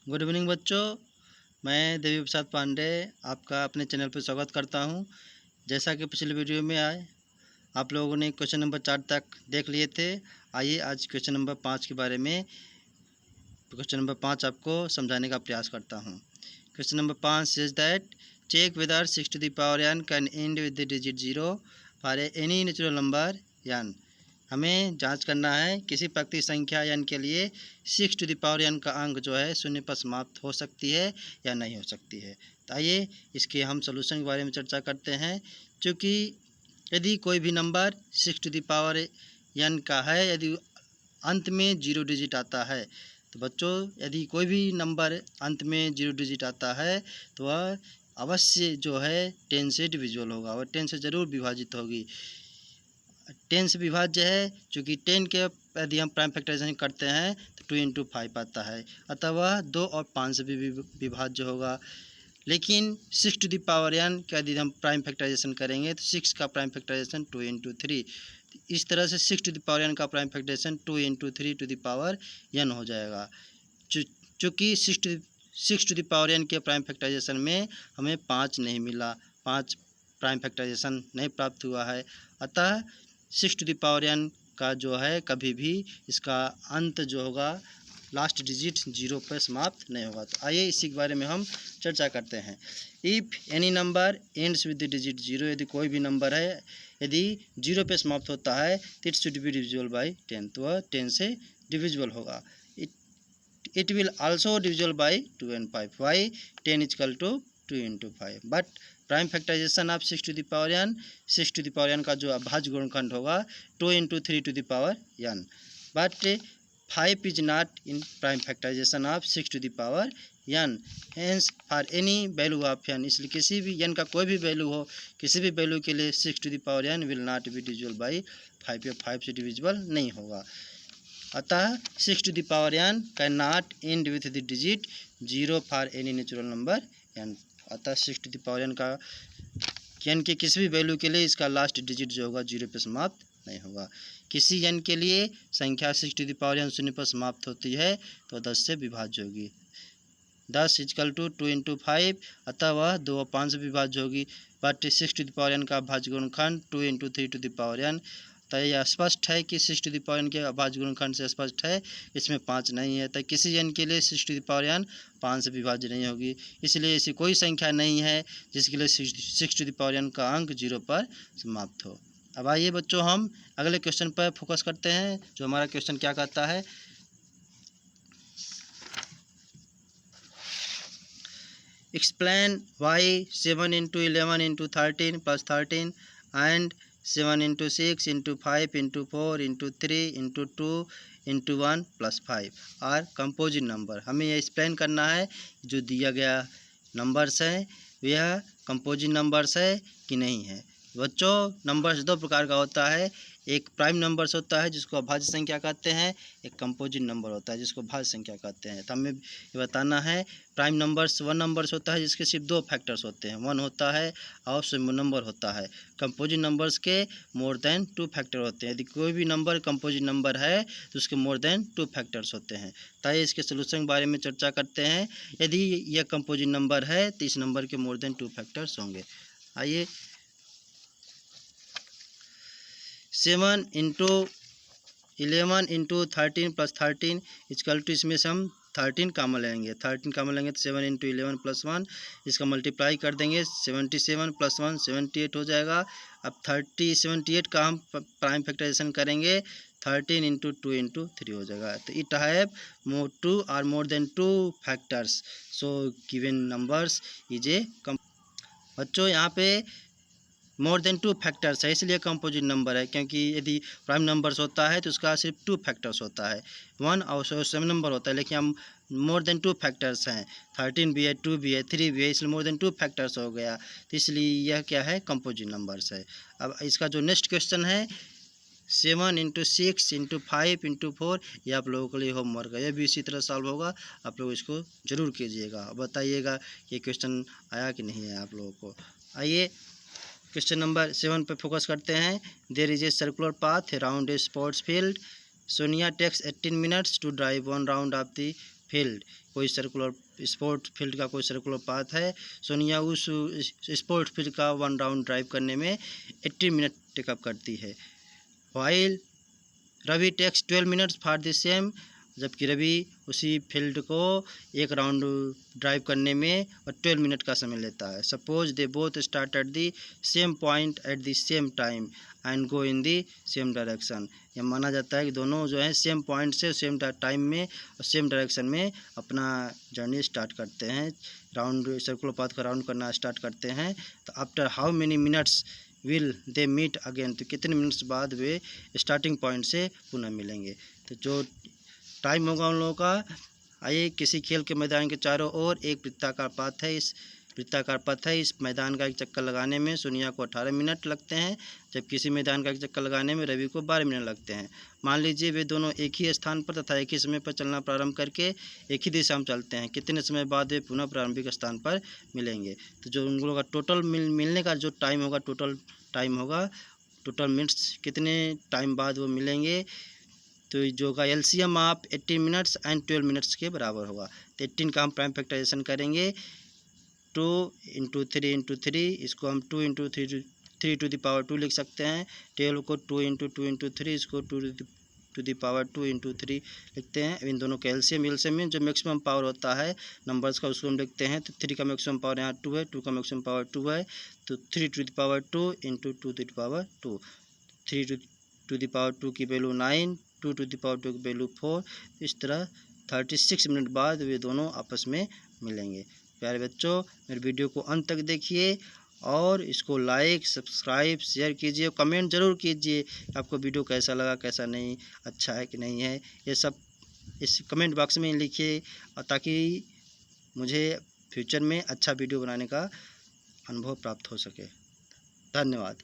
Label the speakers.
Speaker 1: Good evening बच्चों, मैं देवी प्रसाद पांडे आपका अपने चैनल पर स्वागत करता हूं। जैसा कि पिछले वीडियो में आए आप लोगों ने क्वेश्चन नंबर 4 तक देख लिए थे। आइए आज क्वेश्चन नंबर 5 के बारे में क्वेश्चन नंबर 5 आपको समझाने का प्रयास करता हूं। Question number 5 says that check whether 6 to the power n can end with the digit 0 for any natural number n। हमें जांच करना है किसी प्राकृतिक संख्या n के लिए 6 टू द पावर n का अंक जो है शून्य पर समाप्त हो सकती है या नहीं हो सकती है। तो आइए इसके हम सॉल्यूशन के बारे में चर्चा करते हैं। क्योंकि यदि कोई भी number 6 to the power n का है, यदि अंत में 0 डिजिट आता है, तो बच्चों यदि कोई भी नंबर अंत में 0 डिजिट आता है तो वह अवश्य जो है 10 से डिविजिबल होगा, वह 10 से ज़रूर विभाजित होगी। 10 से विभाज्य है, चूँकि 10 के यदि हम प्राइम फैक्टराइजेशन करते हैं तो 2 इंटू 5 आता है, अतः वह 2 और 5 से भी विभाज्य होगा। लेकिन 6 टू द पावर n का यदि हम प्राइम फैक्टराइजेशन करेंगे तो 6 का प्राइम फैक्टराइजेशन 2 इंटू 3, इस तरह से 6 टू द पावर n का prime factorisation 2 into 3 to the power n हो जाएगा। चूँकि 6 टू द पावर n के प्राइम फैक्टराइजेशन में हमें 5 नहीं मिला, 5 प्राइम फैक्टराइजेशन नहीं प्राप्त हुआ है, अतः 6 टू द पावर n का जो है कभी भी इसका अंत जो होगा लास्ट डिजिट 0 पर समाप्त नहीं होगा। तो आइए इसी के बारे में हम चर्चा करते हैं। If any number ends with the digit 0, यदि कोई भी नंबर है यदि 0 पे समाप्त होता है तो it should be divisible by 10, तो वह 10 से डिविजिबल होगा। It will also divisible by 2 and 5. Why? 10 is equal to 2 into 5. But prime factorisation of 6 to the power n, 6 to the power n का जो अभाज्य गुणनखंड होगा 2 into 3 to the power n। But 5 is not in prime factorisation of 6 to the power n। Hence for any value of n, इसलिए किसी भी n का कोई भी वैल्यू हो, किसी भी वैल्यू के लिए 6 to the power n will not be divisible by 5 या 5 से डिविजिबल नहीं होगा। अतः 6 to the power n can not end with the digit 0 for any natural number n। अतः 6 टू द पावर n का n के किसी भी वैल्यू के लिए इसका लास्ट डिजिट जो होगा 0 पर समाप्त नहीं होगा। किसी n के लिए संख्या 6 टू द पावर n 0 पर समाप्त होती है तो 10 से विभाज्य होगी। 10 इजकल टू 2 इंटू 5, अतः वह 2 और 5 से विभाज्य होगी। But 6 to the power n का अभाज्य गुणनखंड 2 into 3 to the power n, तो यह स्पष्ट है कि 6 टू द पावर n के अभाज्य गुणनखंड से स्पष्ट है, इसमें 5 नहीं है, तो किसी n के लिए 6 टू द पावर n 5 से विभाज्य नहीं होगी। इसलिए ऐसी कोई संख्या नहीं है जिसके लिए 6 टू द पावर n का अंक 0 पर समाप्त हो। अब आइए बच्चों हम अगले क्वेश्चन पर फोकस करते हैं। जो हमारा क्वेश्चन क्या कहता है, explain why 7 into 11 into 13 plus 13 and 7 into 6 into 5 into 4 into 3 into 2 into 1 plus 5 are composite number. हमें यह एक्सप्लेन करना है जो दिया गया नंबर्स है वह कंपोजिट नंबर्स है कि नहीं है। बच्चों नंबर्स दो प्रकार का होता है, एक प्राइम नंबर्स होता है जिसको अभाज्य संख्या कहते हैं, एक कंपोजिट नंबर होता है जिसको भाज्य संख्या कहते हैं। तो हमें ये बताना है प्राइम नंबर्स वन नंबर्स होता है जिसके सिर्फ दो फैक्टर्स होते हैं, वन होता है और सिंगल नंबर होता है। कंपोजिट नंबर्स के मोर देन 2 फैक्टर होते हैं। यदि कोई भी नंबर कंपोजिट नंबर है तो उसके मोर देन 2 फैक्टर्स होते हैं। ताकि इसके सोल्यूशन के बारे में चर्चा करते हैं। यदि यह कंपोजिट नंबर है तो इस नंबर के मोर देन 2 फैक्टर्स होंगे। आइए 7 into 11 into 13 plus 13 is equal to, इसमें से हम 13 कामन लेंगे, 13 कामन लेंगे तो 7 इंटू 11 प्लस 1, इसका मल्टीप्लाई कर देंगे 77 प्लस 1 78 हो जाएगा। अब 78 का हम प्राइम फैक्टराइजेशन करेंगे 13 इंटू 2 इंटू 3 हो जाएगा। तो इट हैव 2 और more than 2 factors, so given numbers is a बच्चों यहाँ पे मोर देन 2 फैक्टर्स है इसलिए कंपोजिट नंबर है, क्योंकि यदि प्राइम नंबर्स होता है तो उसका सिर्फ 2 फैक्टर्स होता है, 1 और 7 नंबर होता है, लेकिन हम मोर देन 2 फैक्टर्स हैं, 13 भी है, 2 भी है, 3 भी है, इसलिए मोर देन 2 फैक्टर्स हो गया, तो इसलिए यह क्या है कंपोजिट नंबर्स है। अब इसका जो नेक्स्ट क्वेश्चन है 7 इंटू 6 इंटू 5 इंटू 4, ये आप लोगों के लिए होमवर्क है, यह भी इसी तरह सॉल्व होगा, आप लोग इसको ज़रूर कीजिएगा, बताइएगा ये क्वेश्चन आया कि नहीं है आप लोगों को। आइए क्वेश्चन नंबर 7 पर फोकस करते हैं। There is a circular path around a sports field. Sonia takes 18 minutes to drive 1 round of the field, कोई सर्कुलर स्पोर्ट्स फील्ड का कोई सर्कुलर पाथ है। सोनिया उस स्पोर्ट्स फील्ड का 1 राउंड ड्राइव करने में 80 मिनट टेकअप करती है। While Ravi takes 12 minutes for the same, जबकि रवि उसी फील्ड को 1 राउंड ड्राइव करने में 12 मिनट का समय लेता है। Suppose they both start at the same point at the same time and go in the same direction. यह माना जाता है कि दोनों जो है सेम पॉइंट से सेम टाइम में और सेम डायरेक्शन में अपना जर्नी स्टार्ट करते हैं, राउंड सर्कुलर पाथ का राउंड करना स्टार्ट करते हैं। तो after how many minutes will they meet again, तो कितने मिनट्स बाद वे स्टार्टिंग पॉइंट से पुनः मिलेंगे। तो जो टाइम होगा उन लोगों का, आइए किसी खेल के मैदान के चारों ओर एक वृत्ताकार पथ है। इस मैदान का एक चक्कर लगाने में सोनिया को 18 मिनट लगते हैं, जब किसी मैदान का एक चक्कर लगाने में रवि को 12 मिनट लगते हैं। मान लीजिए वे दोनों एक ही स्थान पर तथा एक ही समय पर चलना प्रारंभ करके एक ही दिशा में चलते हैं। कितने समय बाद वे पुनः प्रारंभिक स्थान पर मिलेंगे। तो जो उन लोगों का टोटल मिलने का जो टाइम होगा, टोटल मिनट्स कितने टाइम बाद वो मिलेंगे, तो जो होगा LCM of 18 minutes and 12 minutes के बराबर होगा। तो 18 का हम प्राइम फैक्टराइजेशन करेंगे, 2 इंटू 3 इंटू 3, इसको हम 2 इंटू 3 टू द पावर 2 लिख सकते हैं। 12 को 2 इंटू 3, इसको 2 टू द पावर 2 इंटू 3 लिखते हैं। इन दोनों का एलसीएम में जो मैक्सिमम पावर होता है नंबर्स का, उसको हम लिखते हैं। तो 3 का मैक्सिमम पावर यहाँ 2 है, 2 का मैक्सिमम पावर 2 है, तो 3 to the power 2 into 2 to the power 2। 3 to the power 2 की वैल्यू 9, 2 टू द पावर 2 की वैल्यू 4। इस तरह 36 मिनट बाद वे दोनों आपस में मिलेंगे। प्यारे बच्चों, मेरे वीडियो को अंत तक देखिए और इसको लाइक, सब्सक्राइब, शेयर कीजिए, कमेंट ज़रूर कीजिए आपको वीडियो कैसा लगा, कैसा नहीं, अच्छा है कि नहीं है, ये सब इस कमेंट बॉक्स में लिखिए, ताकि मुझे फ्यूचर में अच्छा वीडियो बनाने का अनुभव प्राप्त हो सके। धन्यवाद।